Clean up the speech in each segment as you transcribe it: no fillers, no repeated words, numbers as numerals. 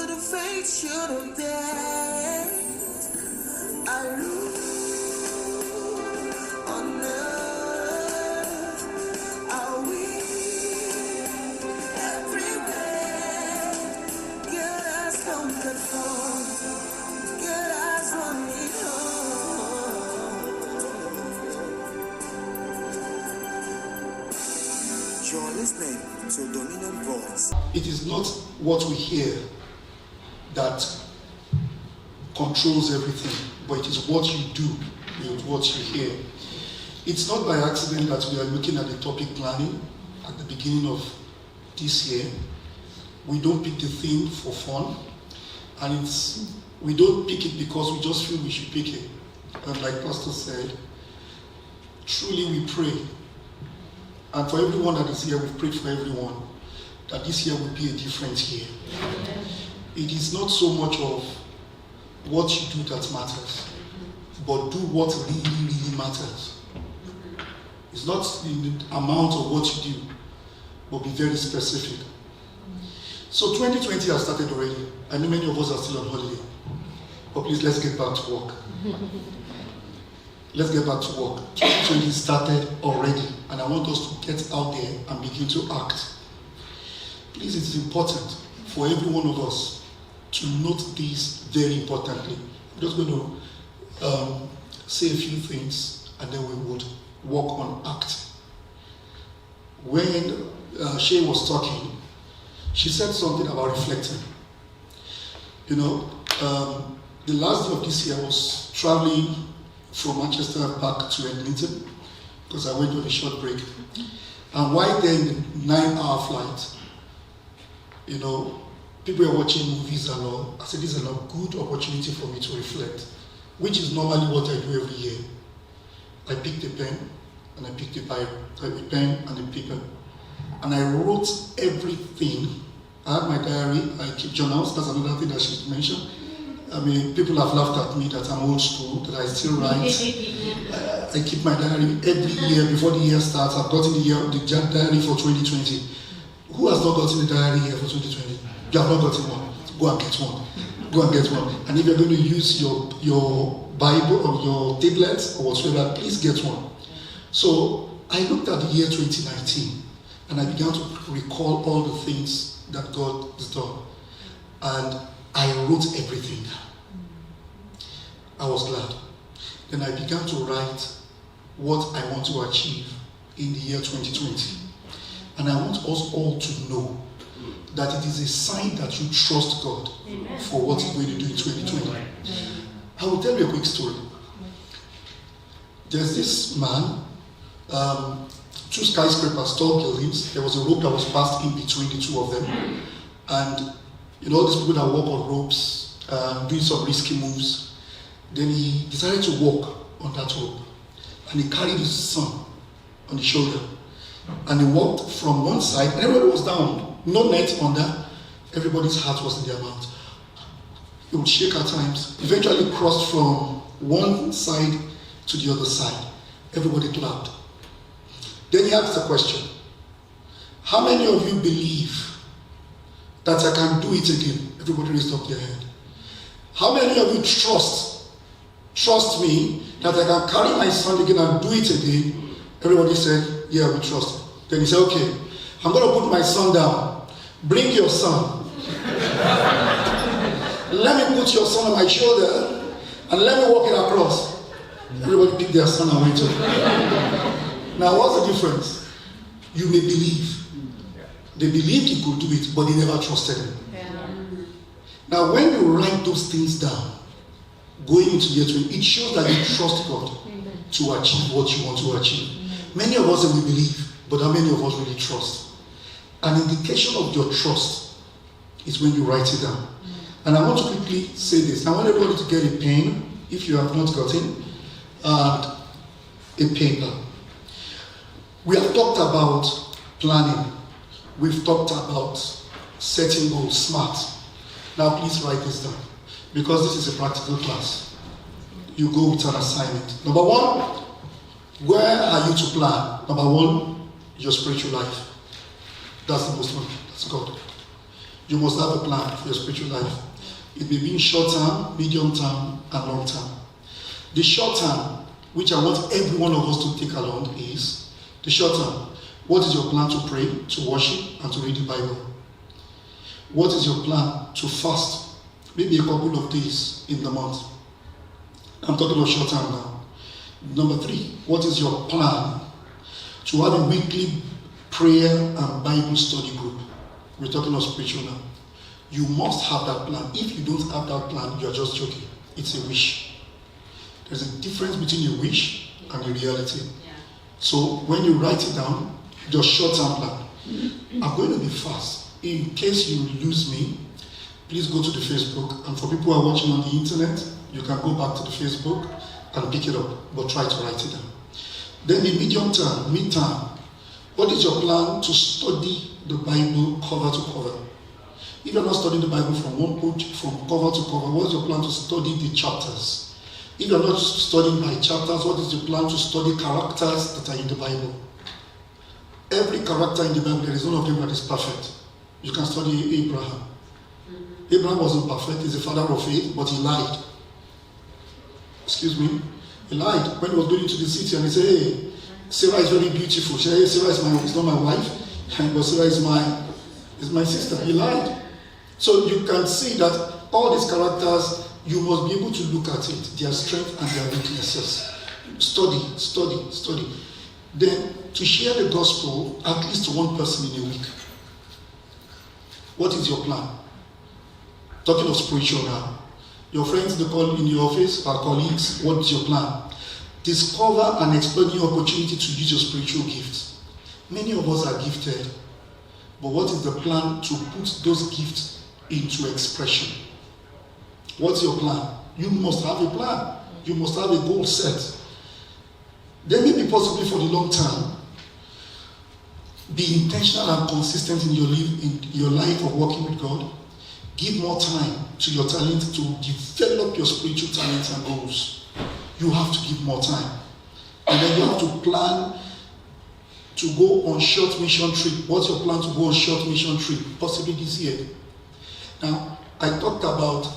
should have faith, should have dared. I rule on earth. I will everywhere. Get us from the phone. Get us from the home. You're listening to Dominion Voice. It is not what we hear that controls everything, but it is what you do with what you hear. It's not by accident that we are looking at the topic planning at the beginning of this year. We don't pick the theme for fun, and we don't pick it because we just feel we should pick it. And like Pastor said, truly we pray. And for everyone that is here, we've prayed for everyone that this year will be a different year. It is not so much of what you do that matters, but do what really, really matters. It's not the amount of what you do, but be very specific. So 2020 has started already. I know many of us are still on holiday, but please let's get back to work. Let's get back to work. 2020 started already, and I want us to get out there and begin to act. Please, it's important for every one of us to note this very importantly. I'm just going to say a few things, and then we would work on act. When Shay was talking, she said something about reflecting. You know, the last day of this year I was traveling from Manchester back to Edmonton because I went on a short break. And while there in the 9-hour flight, you know, people are watching movies and all. I said, this is a good opportunity for me to reflect, which is normally what I do every year. I picked a pen and I picked a Bible, a pen and a paper, and I wrote everything. I had my diary, I keep journals. That's another thing I should mention. I mean, people have laughed at me that I'm old school, that I still write. I keep my diary every year before the year starts. I've gotten the diary for 2020. Who has not gotten the diary here for 2020? You have not gotten one. Go and get one. Go and get one. And if you're going to use your Bible or your tablet or whatsoever, please get one. So I looked at the year 2019 and I began to recall all the things that God has done. And I wrote everything down. I was glad. Then I began to write what I want to achieve in the year 2020. And I want us all to know that it is a sign that you trust God for what He's going to do in 2020. I will tell you a quick story. There's this man, 2 skyscrapers, tall buildings. There was a rope that was passed in between the two of them. And you know, these people that walk on ropes, doing some risky moves. Then he decided to walk on that rope. And he carried his son on his shoulder. And he walked from one side, and everybody was down. No net on that. Everybody's heart was in their mouth. He would shake at times. Eventually crossed from one side to the other side. Everybody clapped. Then he asked a question. How many of you believe that I can do it again? Everybody raised up their hand. How many of you trust me that I can carry my son again and do it again? Everybody said, yeah, we trust. Then he said, okay, I'm going to put my son down. Bring your son. Let me put your son on my shoulder and let me walk it across. Everybody picked their son and went to. Now, what's the difference? You may believe. They believed he could do it, but they never trusted him. Yeah. Now, when you write those things down, going into year 20, it shows that you trust God to achieve what you want to achieve. Many of us say we believe, but how many of us really trust? An indication of your trust is when you write it down. And I want to quickly say this. I want everybody to get a pen, if you have not gotten, and a paper. We have talked about planning. We've talked about setting goals, SMART. Now please write this down, because this is a practical class. You go with an assignment. Number one, where are you to plan? Number one, your spiritual life. That's the most one. That's God. You must have a plan for your spiritual life. It may be in short term, medium term, and long term. The short term, which I want every one of us to take along, is the short term. What is your plan to pray, to worship, and to read the Bible? What is your plan to fast? Maybe a couple of days in the month. I'm talking of short term now. Number 3, what is your plan to have a weekly prayer and Bible study group? We're talking of spiritual now. You must have that plan. If you don't have that plan, you're just joking. It's a wish. There's a difference between a wish and a reality. Yeah. So when you write it down, your short-term plan. I'm going to be fast. In case you lose me, please go to the Facebook. And for people who are watching on the internet, you can go back to the Facebook and pick it up, but try to write it down. Then the medium term, mid-term, what is your plan to study the Bible cover to cover? If you're not studying the Bible from one page, from cover to cover, what is your plan to study the chapters? If you're not studying by chapters, what is your plan to study characters that are in the Bible? Every character in the Bible, there is none of them that is perfect. You can study Abraham. Abraham wasn't perfect, he's a father of faith, but he lied. Excuse me? He lied when he was going into the city and he said, hey, Sarah is very beautiful. She said, Sarah is not my wife, but Sarah is my sister. He lied. So you can see that all these characters, you must be able to look at it, their strengths and their weaknesses. Study. Then to share the gospel at least to one person in a week. What is your plan? Talking of spiritual now. Your friends in your office, our colleagues, what is your plan? Discover and explore new opportunity to use your spiritual gifts. Many of us are gifted, but what is the plan to put those gifts into expression? What's your plan? You must have a plan. You must have a goal set. Then maybe possibly for the long term, be intentional and consistent in your life of working with God. Give more time to your talent to develop your spiritual talents and goals. You have to give more time. And then you have to plan to go on short mission trip. What's your plan to go on short mission trip? Possibly this year. Now, I talked about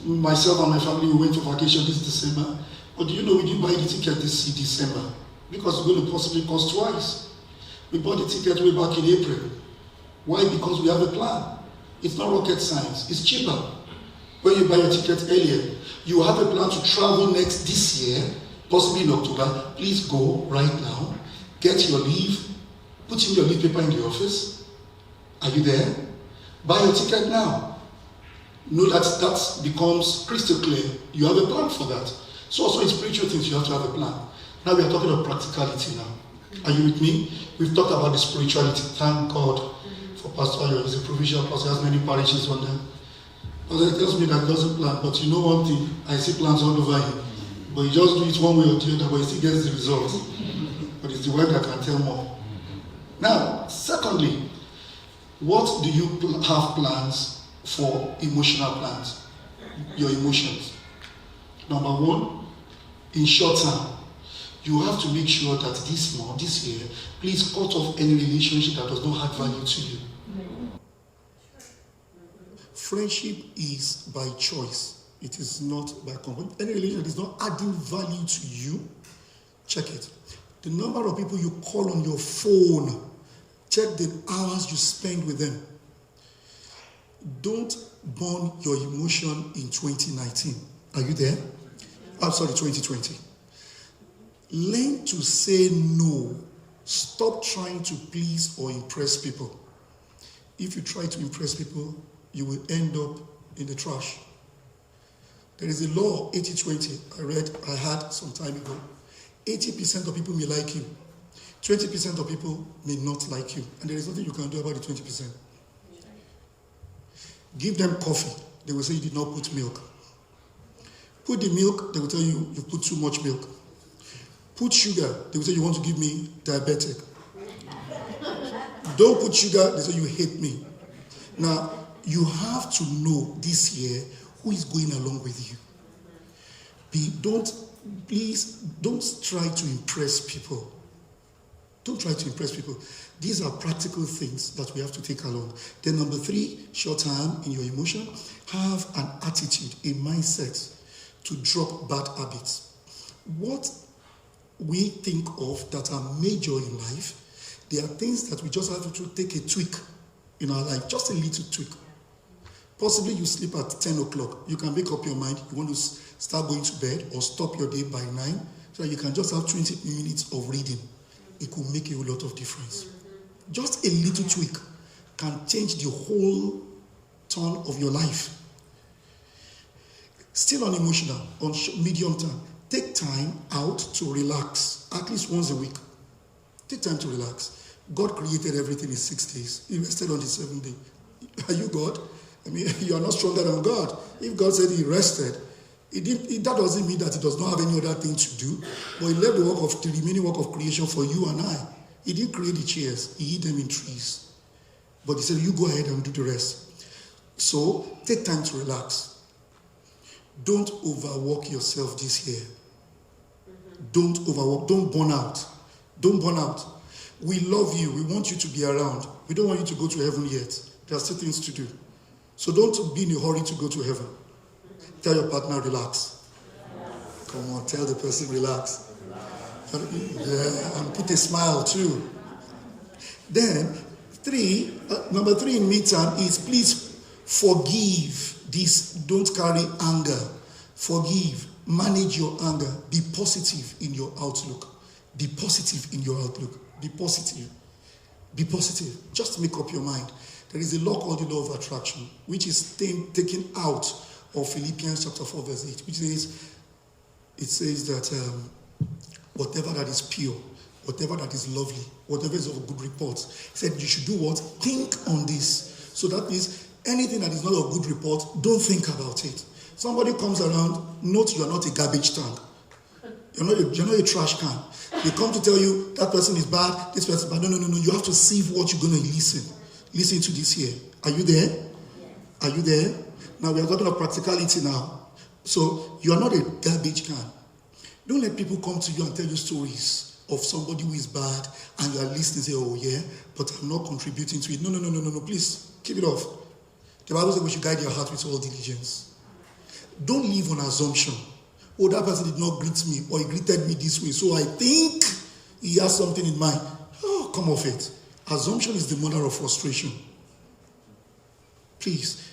myself and my family, we went for vacation this December. But do you know we didn't buy the ticket this December? Because it's going to possibly cost twice. We bought the ticket way back in April. Why? Because we have a plan. It's not rocket science. It's cheaper. When you buy your ticket earlier, you have a plan to travel this year, possibly in October. Please go right now. Get your leave. Put in your leave paper in the office. Are you there? Buy your ticket now. Know that becomes crystal clear. You have a plan for that. So also in spiritual things, you have to have a plan. Now we are talking about practicality now. Are you with me? We've talked about the spirituality. Thank God for Pastor Ayo. He's a provincial pastor. He has many parishes on them. But it tells me that he doesn't plan. But you know one thing, I see plans all over him. But he just do it one way or the other, but he still gets the results. But it's the word that can tell more. Now, secondly, what do you have plans for emotional plans? Your emotions. Number 1, in short term, you have to make sure that this year, please cut off any relationship that does not add value to you. Friendship is by choice. It is not by company. Any relationship that is not adding value to you, check it. The number of people you call on your phone, check the hours you spend with them. Don't burn your emotion in 2019. Are you there? I'm sorry, 2020. Learn to say no. Stop trying to please or impress people. If you try to impress people, you will end up in the trash. There is a law, 80-20, I had some time ago. 80% of people may like you. 20% of people may not like you. And there is nothing you can do about the 20%. Give them coffee. They will say you did not put milk. Put the milk, they will tell you you put too much milk. Put sugar, they will say you want to give me diabetic. Don't put sugar, they say you hate me. Now, you have to know this year who is going along with you. Please don't try to impress people. Don't try to impress people. These are practical things that we have to take along. Then number 3, short term in your emotion, have an attitude, a mindset to drop bad habits. What we think of that are major in life, there are things that we just have to take a tweak in our life, just a little tweak. Possibly you sleep at 10 o'clock. You can make up your mind. You want to start going to bed or stop your day by 9 so that you can just have 20 minutes of reading. It could make you a lot of difference. Just a little tweak can change the whole turn of your life. Still on emotional, on medium term, take time out to relax, at least once a week. Take time to relax. God created everything in 6 days. He rested on the 7th day. Are you God? I mean, you are not stronger than God. If God said he rested, that doesn't mean that he does not have any other thing to do, but he left the remaining work of creation for you and I. He didn't create the chairs. He hid them in trees. But he said, you go ahead and do the rest. So, take time to relax. Don't overwork yourself this year. Don't overwork. Don't burn out. Don't burn out. We love you. We want you to be around. We don't want you to go to heaven yet. There are still things to do. So don't be in a hurry to go to heaven. Tell your partner, relax. Come on, tell the person, relax. And put a smile too. Then, number 3 in midterm is please forgive this. Don't carry anger. Forgive. Manage your anger. Be positive in your outlook. Be positive in your outlook. Be positive. Be positive. Just make up your mind. There is a law called the law of attraction, which is taken out of Philippians chapter 4 verse 8, which says that whatever that is pure, whatever that is lovely, whatever is of good report, he said you should do what? Think on this. So that means anything that is not of good report, don't think about it. Somebody comes around, note you are not a garbage tank. You're not a trash can. They come to tell you that person is bad, this person is bad. No. You have to see what you're going to listen. Listen to this here. Are you there? Yes. Are you there? Now we are talking of practicality now. So you are not a garbage can. Don't let people come to you and tell you stories of somebody who is bad and you are listening and say, oh yeah, but I'm not contributing to it. No. Please, keep it off. The Bible says we should guide your heart with all diligence. Don't live on assumption. Oh, that person did not greet me or he greeted me this way, so I think he has something in mind. Oh, come off it. Assumption is the mother of frustration. Please.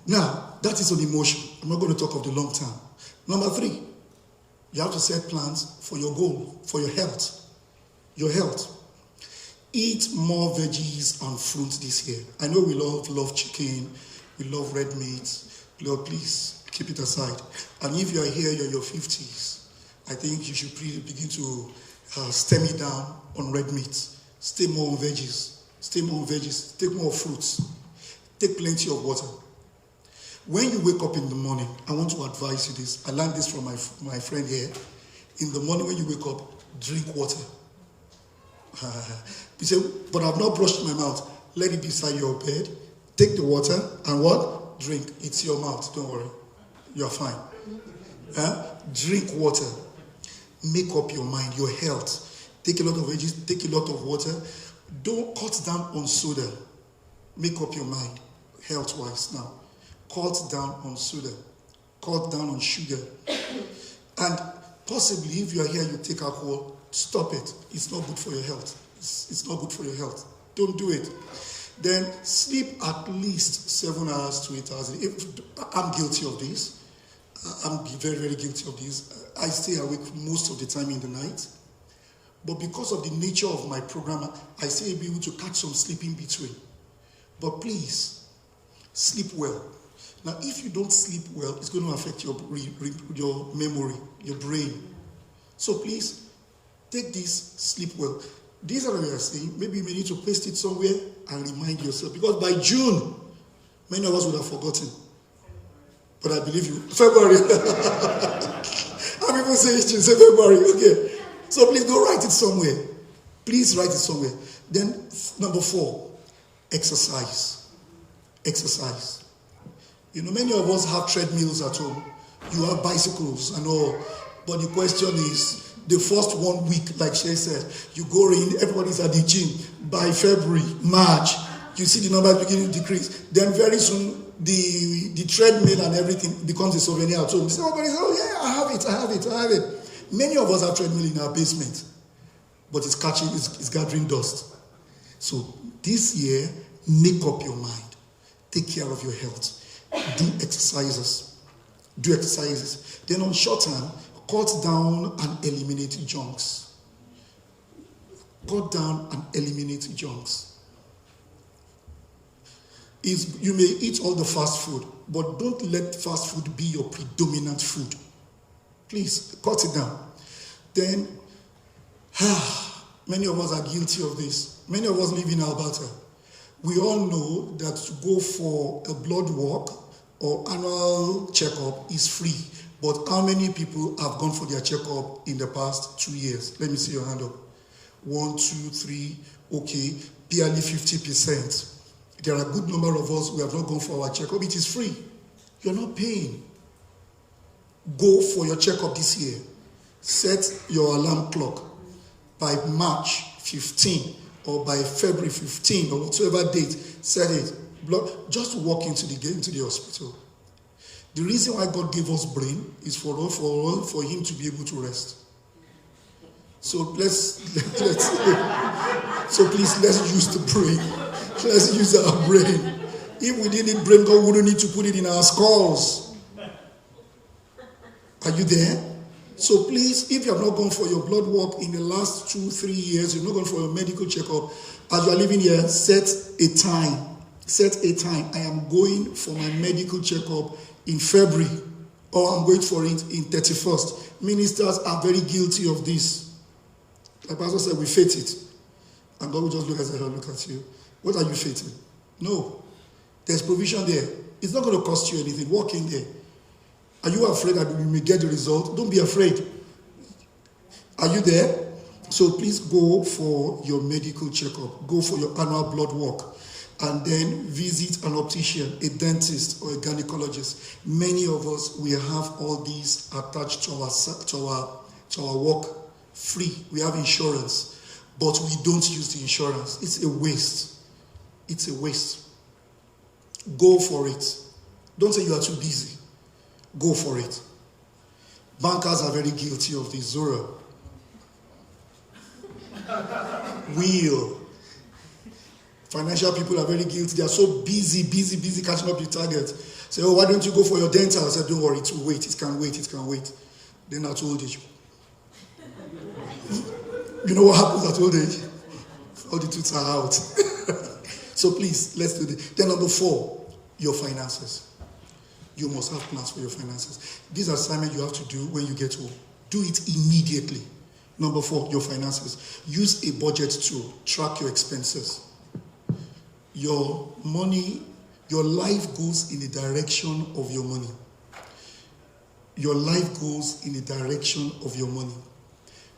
Now, that is on emotion. I'm not going to talk of the long term. Number 3, you have to set plans for your goal, for your health. Your health. Eat more veggies and fruit this year. I know we love chicken, we love red meat. Lord, please keep it aside. And if you are here, you're in your 50s, I think you should begin to stem it down on red meat. Stay more on veggies. Stay more on veggies. Take more fruits. Take plenty of water. When you wake up in the morning, I want to advise you this. I learned this from my friend here. In the morning when you wake up, drink water. You say, but I've not brushed my mouth. Let it be beside your bed. Take the water and what? Drink. It's your mouth. Don't worry. You're fine. Drink water. Make up your mind. Your health. Take a lot of veggies, take a lot of water. Don't cut down on soda. Make up your mind, health-wise now. Cut down on soda. Cut down on sugar. And possibly, if you are here, you take alcohol, stop it. It's not good for your health. It's not good for your health. Don't do it. Then sleep at least 7 hours to 8 hours. I'm guilty of this. I'm very, very guilty of this. I stay awake most of the time in the night. But because of the nature of my program, I still be able to catch some sleep in between. But please, sleep well. Now, if you don't sleep well, it's going to affect your memory, your brain. So please, take this, sleep well. These are what we are saying. Maybe you may need to paste it somewhere and remind yourself. Because by June, many of us would have forgotten. But I believe you. February. I'm even saying June, say February. Okay. So please go write it somewhere. Please write it somewhere. Then number 4, exercise. Exercise. You know, many of us have treadmills at home. You have bicycles and all. But the question is, The first 1 week, like Shay said, you go in, everybody's at the gym. By February, March, you see the numbers beginning to decrease. Then very soon, the treadmill and everything becomes a souvenir at home. So everybody says, oh yeah, I have it. Many of us have treadmill in our basement, but it's gathering dust. So this year, make up your mind. Take care of your health. Do exercises. Then on short term, cut down and eliminate junks. You may eat all the fast food, but don't let fast food be your predominant food. Please, cut it down. Then, many of us are guilty of this. Many of us live in Alberta. We all know that to go for a blood work or annual checkup is free. But how many people have gone for their checkup in the past 2 years? Let me see your hand up. 1, 2, 3, okay, barely 50%. There are a good number of us who have not gone for our checkup. It is free. You're not paying. Go for your checkup this year. Set your alarm clock by March 15 or by February 15 or whatever date. Set it. Just walk into the hospital. The reason why God gave us brain is for him to be able to rest. So let's use the brain. Let's use our brain. If we didn't need brain, God wouldn't need to put it in our skulls. Are you there? So please, if you have not gone for your blood work in the last 2-3 years, you've not gone for your medical checkup, as you are living here, set a time. I am going for my medical checkup in February, or I'm going for it in 31st. Ministers are very guilty of this. Like Pastor said, we faith it. And God will just look at you. What are you faithing? No. There's provision there. It's not going to cost you anything. Walk in there. Are you afraid that you may get the result? Don't be afraid. Are you there? So please go for your medical checkup. Go for your annual blood work. And then visit an optician, a dentist, or a gynecologist. Many of us, we have all these attached to our work free. We have insurance, but we don't use the insurance. It's a waste. It's a waste. Go for it. Don't say you are too busy. Go for it. Bankers are very guilty of this. Zora. Financial people are very guilty. They are so busy catching up with target. Say, oh, why don't you go for your dental? I said, don't worry, it will wait. It can wait. Then at old age. You know what happens at old age? All the tooth are out. So please, let's do this. Then number 4, your finances. You must have plans for your finances. This assignment you have to do when you get home. Do it immediately. Number 4, your finances. Use a budget to track your expenses. Your money, your life goes in the direction of your money. Your life goes in the direction of your money.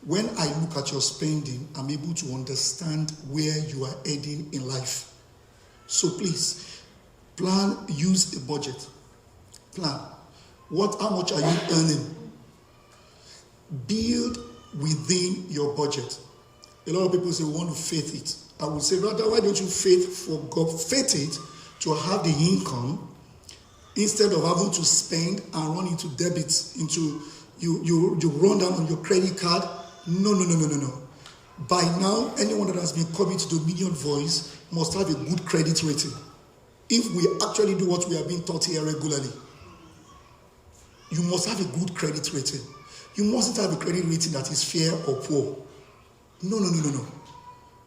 When I look at your spending, I'm able to understand where you are heading in life. So please, plan, use a budget. Plan. How much are you earning? Build within your budget. A lot of people say we want to faith it. I would say rather, why don't you faith for God? Faith it to have the income instead of having to spend and run into debits, into you run down on your credit card. No. By now, anyone that has been coming to Dominion Voice must have a good credit rating. If we actually do what we are being taught here regularly, you must have a good credit rating. You mustn't have a credit rating that is fair or poor. No.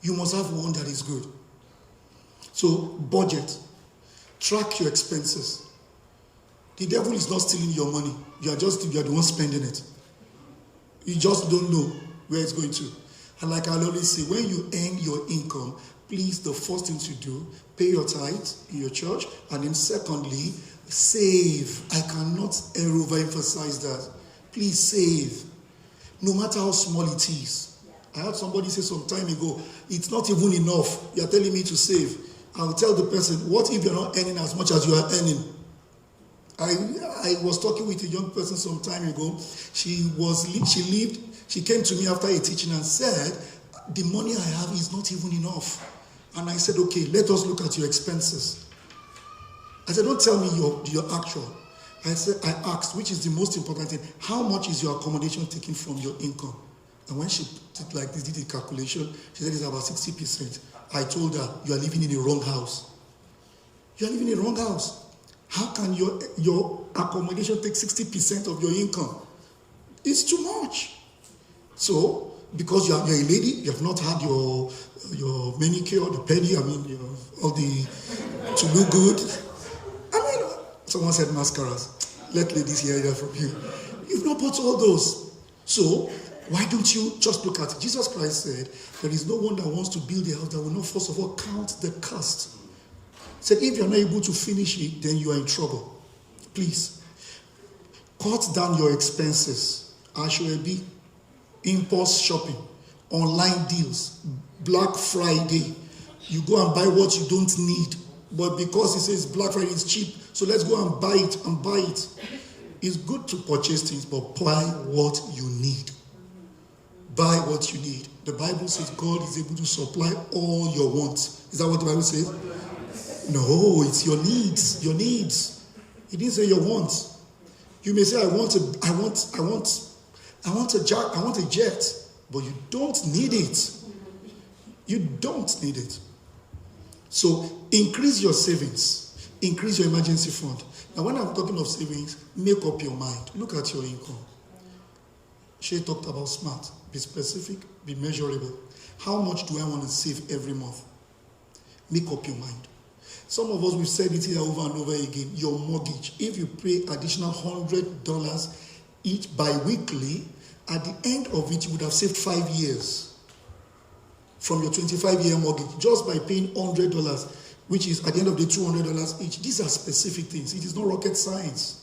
You must have one that is good. So, budget. Track your expenses. The devil is not stealing your money. You are the one spending it. You just don't know where it's going to. And like I always say, when you earn your income, please, the first thing to do, pay your tithes in your church. And then secondly, save. I cannot overemphasize that. Please save. No matter how small it is. I had somebody say some time ago, it's not even enough. You're telling me to save. I'll tell the person, what if you're not earning as much as you are earning? I was talking with a young person some time ago. She lived She came to me after a teaching and said, the money I have is not even enough. And I said, okay, let us look at your expenses. I said, don't tell me your actual. I asked, which is the most important thing, how much is your accommodation taken from your income? And when she did like this, did the calculation, she said it's about 60%. I told her, you are living in a wrong house. You are living in a wrong house. How can your accommodation take 60% of your income? It's too much. So, because you're a lady, you have not had your manicure, the pedi, all the to look good. Someone said mascaras. Let ladies hear that from you. You've not bought all those. So, why don't you just look at it? Jesus Christ said, there is no one that wants to build a house that will not first of all count the cost. He said, if you're not able to finish it, then you are in trouble. Please, cut down your expenses. Ashwebi, impulse shopping, online deals, Black Friday. You go and buy what you don't need. But because it says Black Friday is cheap, so let's go and buy it. It's good to purchase things, but buy what you need. Buy what you need. The Bible says God is able to supply all your wants. Is that what the Bible says? No, it's your needs. Your needs. It didn't say your wants. You may say, I want a jet, but you don't need it. You don't need it. So increase your savings. Increase your emergency fund. Now, when I'm talking of savings, make up your mind. Look at your income. Shay talked about SMART. Be specific, be measurable. How much do I want to save every month? Make up your mind. Some of us, we've said it here over and over again. Your mortgage, if you pay additional $100 each bi-weekly, at the end of it, you would have saved 5 years from your 25-year mortgage just by paying $100, which is at the end of the $200 each. These are specific things. It is not rocket science.